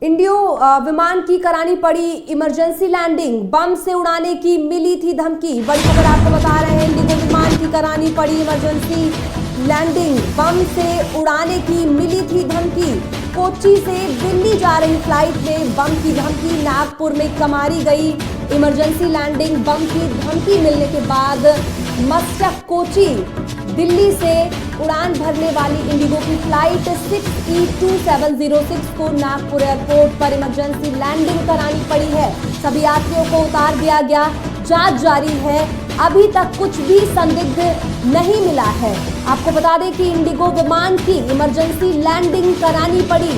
Indo विमान की करानी पड़ी इमरजेंसी लैंडिंग, बम से उड़ाने की मिली थी धमकी। बड़ी खबर आपको बता रहे हैं, इंडिगो विमान की करानी पड़ी इमरजेंसी लैंडिंग, बम से उड़ाने की मिली थी धमकी। कोच्चि से दिल्ली जा रही फ्लाइट में बम की धमकी, नागपुर में कमारी गई इमरजेंसी लैंडिंग। बम की धमकी मिलने के बाद मस्कट कोच्चि दिल्ली से उड़ान भरने वाली इंडिगो की फ्लाइट 6E2706 को नागपुर एयरपोर्ट पर इमरजेंसी लैंडिंग करानी पड़ी है। सभी यात्रियों को उतार दिया गया, जांच जारी है। अभी तक कुछ भी संदिग्ध नहीं मिला है। आपको बता दें कि इंडिगो विमान की इमरजेंसी लैंडिंग करानी पड़ी,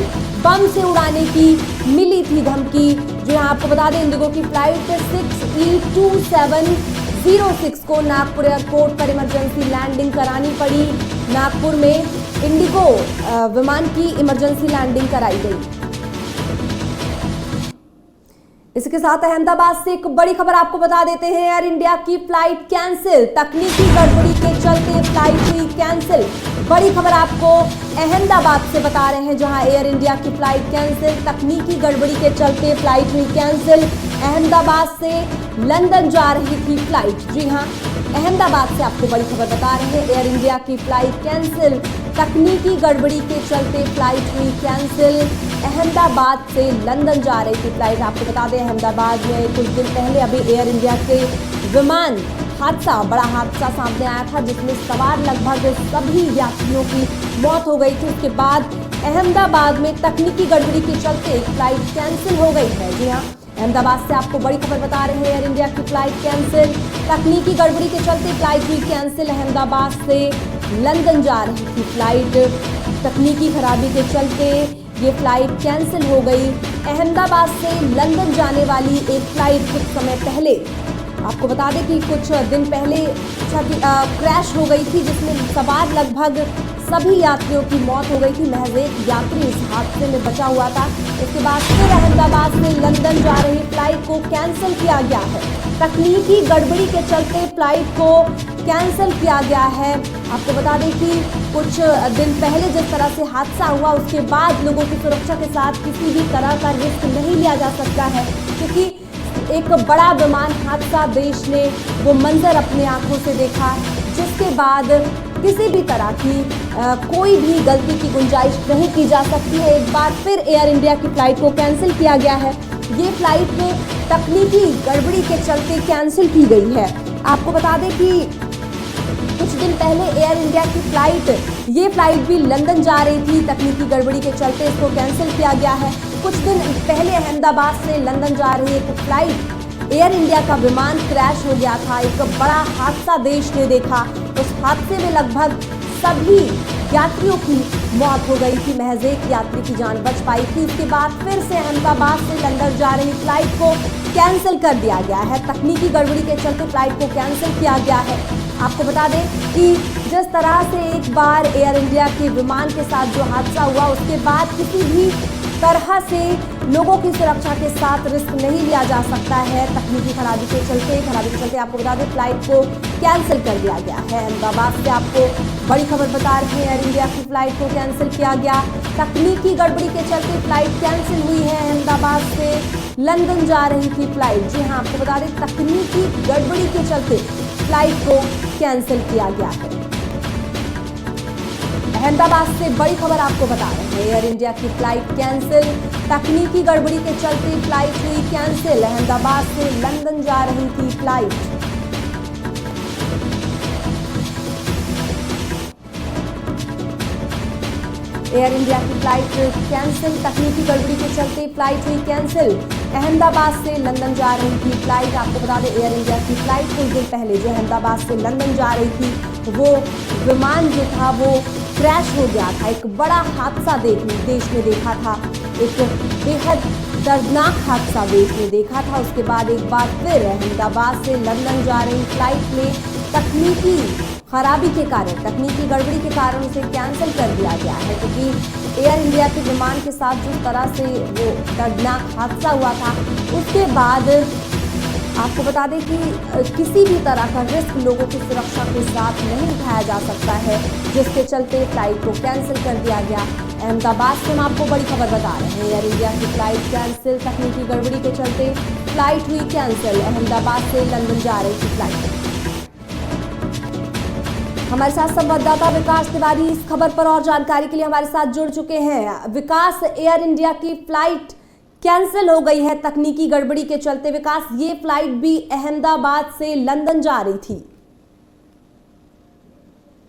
बम से उड़ाने की मिली थी धमकी। जो आपको बता दें, इंडिगो की फ्लाइट 6E2706 को नागपुर एयरपोर्ट पर इमरजेंसी लैंडिंग करानी पड़ी। नागपुर में इंडिगो विमान की इमरजेंसी लैंडिंग कराई गई। इसके साथ अहमदाबाद से एक बड़ी खबर आपको बता देते हैं, एयर इंडिया की फ्लाइट कैंसिल, तकनीकी गड़बड़ी के चलते फ्लाइट हुई कैंसिल। बड़ी खबर आपको अहमदाबाद से बता रहे हैं, जहां एयर इंडिया की फ्लाइट कैंसिल, तकनीकी गड़बड़ी के चलते फ्लाइट हुई कैंसिल। अहमदाबाद से लंदन जा रही थी फ्लाइट। जी हां, अहमदाबाद से आपको बड़ी खबर बता रहे हैं, एयर इंडिया की फ्लाइट कैंसिल, तकनीकी गड़बड़ी के चलते फ्लाइट हुई कैंसिल। अहमदाबाद से लंदन जा रही थी फ्लाइट। आपको बता दें, अहमदाबाद में कुछ दिन पहले अभी एयर इंडिया के विमान हादसा, बड़ा हादसा सामने आया था, जिसमें सवार लगभग सभी यात्रियों की मौत हो गई थी। उसके बाद अहमदाबाद में तकनीकी गड़बड़ी के चलते फ्लाइट कैंसिल हो गई है। जी हाँ, अहमदाबाद से आपको बड़ी खबर बता रहे हैं, एयर इंडिया की फ्लाइट कैंसिल, तकनीकी गड़बड़ी के चलते फ्लाइट हुई कैंसिल। अहमदाबाद से लंदन जा रही थी फ्लाइट, तकनीकी खराबी के चलते ये फ्लाइट कैंसिल हो गई। अहमदाबाद से लंदन जाने वाली एक फ्लाइट कुछ समय पहले, आपको बता दें कि कुछ दिन पहले क्रैश हो गई थी, जिसमें सवार लगभग सभी यात्रियों की मौत हो गई थी। महज एक यात्री इस हादसे में बचा हुआ था। उसके बाद फिर अहमदाबाद से लंदन जा रही फ्लाइट को कैंसिल किया गया है। तकनीकी गड़बड़ी के चलते फ्लाइट को कैंसिल किया गया है। आपको बता दें कि कुछ दिन पहले जिस तरह से हादसा हुआ, उसके बाद लोगों की सुरक्षा के साथ किसी भी तरह का रिस्क नहीं लिया जा सकता है, क्योंकि एक बड़ा विमान हादसा देश ने वो मंजर अपने आंखों से देखा, जिसके बाद किसी भी तरह की कोई भी गलती की गुंजाइश नहीं की जा सकती है। एक बार फिर एयर इंडिया की फ्लाइट को कैंसिल किया गया है। ये फ्लाइट तकनीकी गड़बड़ी के चलते कैंसिल की गई है। आपको बता दें कि कुछ दिन पहले एयर इंडिया की ये फ्लाइट भी लंदन जा रही थी, तकनीकी गड़बड़ी के चलते इसको कैंसिल किया गया है। कुछ दिन पहले अहमदाबाद से लंदन जा रही एक फ्लाइट, एयर इंडिया का विमान क्रैश हो गया था। एक बड़ा हादसा देश ने देखा। उस हादसे में लगभग सभी यात्रियों की मौत हो गई थी, महज एक यात्री की जान बच पाई थी। उसके बाद फिर से अहमदाबाद से लंदन जा रही फ्लाइट को कैंसिल कर दिया गया है। तकनीकी गड़बड़ी के चलते फ्लाइट को कैंसिल किया गया है। आपको बता दें कि जिस तरह से एक बार एयर इंडिया के विमान के साथ जो हादसा हुआ, उसके बाद किसी भी तरह से लोगों की सुरक्षा के साथ रिस्क नहीं लिया जा सकता है। तकनीकी खराबी के चलते आपको बता दें, फ्लाइट को कैंसिल कर दिया गया है। अहमदाबाद से आपको बड़ी खबर बता रहे हैं, एयर इंडिया की फ्लाइट को कैंसिल किया गया। तकनीकी गड़बड़ी के चलते फ्लाइट कैंसिल हुई है। अहमदाबाद से लंदन जा रही थी फ्लाइट। जी हाँ, आपको बता दें, तकनीकी गड़बड़ी के चलते फ्लाइट को कैंसिल किया गया है। अहमदाबाद से बड़ी खबर आपको बता रहे हैं, एयर इंडिया की फ्लाइट कैंसिल, तकनीकी गड़बड़ी के चलते फ्लाइट हुई कैंसिल। अहमदाबाद से लंदन जा रही थी फ्लाइट। एयर इंडिया की फ्लाइट कैंसिल, तकनीकी गड़बड़ी के चलते फ्लाइट हुई कैंसिल। अहमदाबाद से लंदन जा रही थी फ्लाइट। आपको बता दें, एयर इंडिया की फ्लाइट कुछ दिन पहले जो अहमदाबाद से लंदन जा रही थी, वो विमान जो था वो क्रैश हो गया था। एक बड़ा हादसा देश ने देखा था, एक बेहद दर्दनाक हादसा देश ने देखा था। उसके बाद एक बार फिर अहमदाबाद से लंदन जा रही फ्लाइट में तकनीकी खराबी के कारण, तकनीकी गड़बड़ी के कारण उसे कैंसिल कर दिया गया है, क्योंकि एयर इंडिया के विमान के साथ जिस तरह से वो दर्दनाक हादसा हुआ था, उसके बाद आपको बता दें कि किसी भी तरह का रिस्क लोगों की सुरक्षा के साथ नहीं उठाया जा सकता है, जिसके चलते फ्लाइट को कैंसिल कर दिया गया। अहमदाबाद से हम आपको बड़ी खबर बता रहे हैं। एयर इंडिया की फ्लाइट कैंसिल, तकनीकी गड़बड़ी के चलते फ्लाइट हुई कैंसिल। अहमदाबाद से लंदन जा रही थी फ्लाइट। हमारे साथ संवाददाता विकास तिवारी इस खबर पर और जानकारी के लिए हमारे साथ जुड़ चुके हैं। विकास, एयर इंडिया की फ्लाइट कैंसिल हो गई है तकनीकी गड़बड़ी के चलते। विकास, ये फ्लाइट भी अहमदाबाद से लंदन जा रही थी।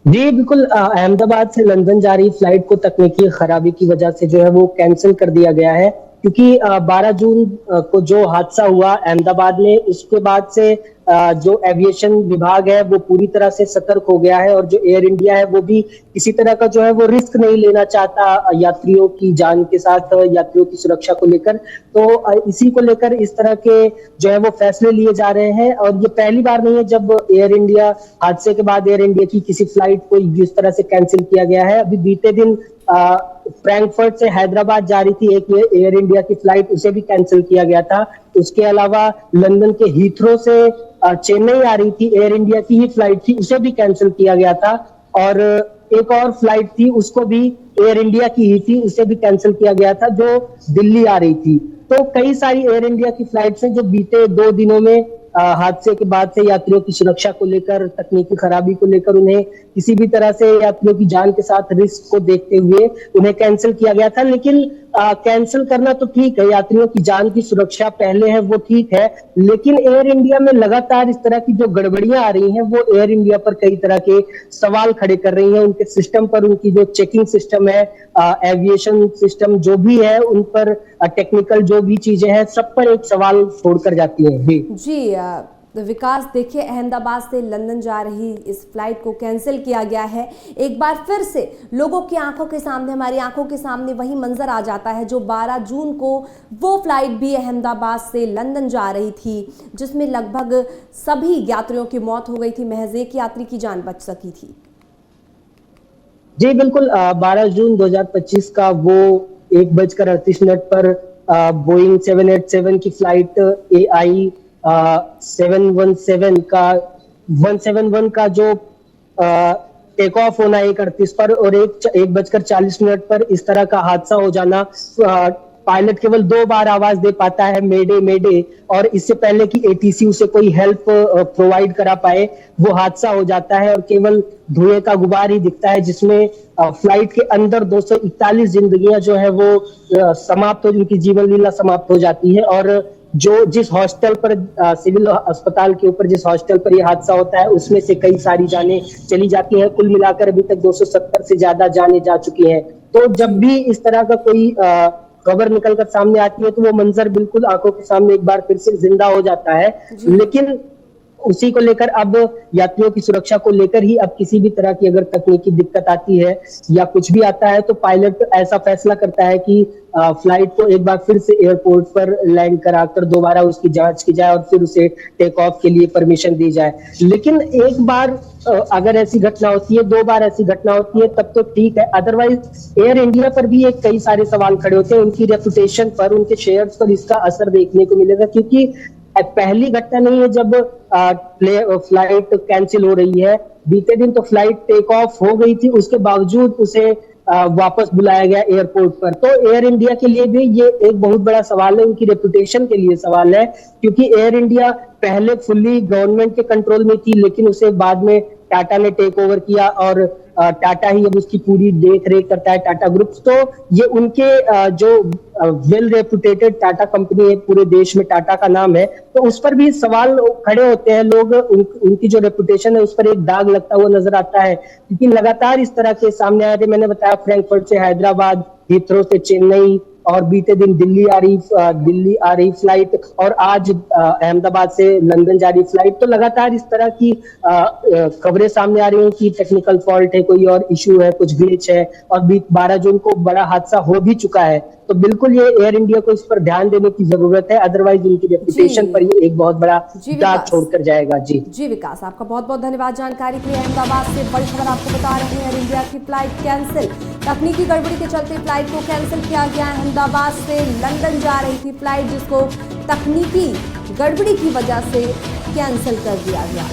जी बिल्कुल, अहमदाबाद से लंदन जा रही फ्लाइट को तकनीकी खराबी की वजह से जो है वो कैंसिल कर दिया गया है, क्योंकि 12 जून को जो हादसा हुआ अहमदाबाद में, उसके बाद से जो एविएशन विभाग है वो पूरी तरह से सतर्क हो गया है, और जो एयर इंडिया है वो भी किसी तरह का जो है वो रिस्क नहीं लेना चाहता यात्रियों की जान के साथ, यात्रियों की सुरक्षा को लेकर। तो इसी को लेकर इस तरह के जो है वो फैसले लिए जा रहे हैं, और ये पहली बार नहीं है जब एयर इंडिया हादसे के बाद एयर इंडिया की किसी फ्लाइट को इस तरह से कैंसिल किया गया है। अभी बीते दिन फ्रैंकफर्ट से हैदराबाद जा रही थी एक एयर इंडिया की फ्लाइट, उसे भी कैंसिल किया गया था। उसके अलावा लंदन के हीथ्रो से चेन्नई आ रही थी एयर इंडिया की ही फ्लाइट थी, उसे भी कैंसिल किया गया था। और एक और फ्लाइट थी, उसको भी एयर इंडिया की ही थी, उसे भी कैंसिल किया गया था, जो दिल्ली आ रही थी। तो कई सारी एयर इंडिया की फ्लाइट्स हैं जो बीते 2 दिनों में हादसे के बाद से यात्रियों की सुरक्षा को लेकर, तकनीकी खराबी को लेकर, उन्हें किसी भी तरह से यात्रियों की जान के साथ रिस्क को देखते हुए उन्हें कैंसिल किया गया था। लेकिन कैंसिल करना तो ठीक है, यात्रियों की जान की सुरक्षा पहले है वो ठीक है, लेकिन एयर इंडिया में लगातार इस तरह की जो गड़बड़ियां आ रही हैं वो एयर इंडिया पर कई तरह के सवाल खड़े कर रही हैं। उनके सिस्टम पर, उनकी जो चेकिंग सिस्टम है, एविएशन सिस्टम जो भी है, उन पर टेक्निकल जो भी चीजें हैं, सब पर एक सवाल छोड़कर जाती है। जी विकास, देखिए अहमदाबाद से लंदन जा रही इस फ्लाइट को कैंसिल किया गया है। एक बार फिर से लोगों की आंखों के सामने, हमारी आंखों के सामने वही मंजर आ जाता है जो 12 जून को वो फ्लाइट भी अहमदाबाद से लंदन जा रही थी, जिसमें लगभग सभी यात्रियों की मौत हो गई थी, महज एक यात्री की जान बच सकी थी। जी बिल्कुल, 12 जून 2025 का वो 1:38 पर बोइंग 787 की फ्लाइट AI 171 का जो टेक ऑफ होना 1:38 पर और 1:40 पर इस तरह का हादसा हो जाना। पायलट केवल 2 बार आवाज दे पाता है, मेडे मेडे, और इससे पहले कि ATC उसे कोई हेल्प प्रोवाइड करा पाए, वो हादसा हो जाता है और केवल धुएं का गुबार ही दिखता है, जिसमें फ्लाइट के अंदर 241 जिंदगियां जो है वो समाप्त हो, उनकी जीवन लीला समाप्त हो जाती है। और जिस हॉस्टल पर, सिविल अस्पताल के ऊपर जिस हॉस्टल पर यह हादसा होता है, उसमें से कई सारी जानें चली जाती हैं। कुल मिलाकर अभी तक 270 से ज्यादा जानें जा चुकी हैं। तो जब भी इस तरह का कोई खबर निकलकर सामने आती है तो वो मंजर बिल्कुल आंखों के सामने एक बार फिर से जिंदा हो जाता है। लेकिन उसी को लेकर अब यात्रियों की सुरक्षा को लेकर ही अब किसी भी तरह की अगर तकनीकी दिक्कत आती है या कुछ भी आता है तो पायलट ऐसा फैसला करता है कि फ्लाइट को एक बार फिर से एयरपोर्ट पर लैंड कराकर दोबारा उसकी जांच की जाए और फिर उसे टेक ऑफ के लिए परमिशन दी जाए। लेकिन एक बार अगर ऐसी घटना होती है, 2 बार ऐसी घटना होती है, तब तो ठीक है। अदरवाइज एयर इंडिया पर भी एक कई सारे सवाल खड़े होते हैं, उनकी रेपुटेशन पर, उनके शेयर्स पर इसका असर देखने को मिलेगा, क्योंकि पहली घटना नहीं है जब फ्लाइट कैंसिल हो रही है। बीते दिन तो फ्लाइट टेक ऑफ हो गई थी, उसके बावजूद उसे वापस बुलाया गया एयरपोर्ट पर। तो एयर इंडिया के लिए भी ये एक बहुत बड़ा सवाल है, उनकी रेपुटेशन के लिए सवाल है, क्योंकि एयर इंडिया पहले फुल्ली गवर्नमेंट के कंट्रोल में थी, लेकिन उसे बाद में टाटा ने टेक ओवर किया और टाटा ही अब उसकी पूरी देख रेख करता है, टाटा ग्रुप्स। तो ये उनके जो वेल रेपुटेटेड टाटा कंपनी है, पूरे देश में टाटा का नाम है, तो उस पर भी सवाल खड़े होते हैं लोग। उनकी जो रेपुटेशन है उस पर एक दाग लगता हुआ नजर आता है, क्योंकि लगातार इस तरह के सामने आ रहे। मैंने बताया फ्रैंकफर्ट से हैदराबाद, हीथ्रो से चेन्नई, और बीते दिन दिल्ली आ रही फ्लाइट, और आज अहमदाबाद से लंदन जा रही फ्लाइट। तो लगातार इस तरह की खबरें सामने आ रही हैं कि टेक्निकल फॉल्ट है, कोई और इशू है, कुछ ग्लिच है, और 12 जून को बड़ा हादसा हो भी चुका है। तो बिल्कुल ये एयर इंडिया को इस पर ध्यान देने की जरूरत है, अदरवाइज उनकी रेपुटेशन पर ये एक बहुत बड़ा दाग छोड़कर जाएगा। जी विकास, आपका बहुत बहुत धन्यवाद जानकारी के लिए। अहमदाबाद से बड़ी खबर आपको बता रहे हैं, एयर इंडिया की फ्लाइट कैंसिल, तकनीकी गड़बड़ी के चलते फ्लाइट को कैंसिल किया गया। अहमदाबाद से लंदन जा रही थी फ्लाइट, जिसको तकनीकी गड़बड़ी की वजह से कैंसिल कर दिया गया।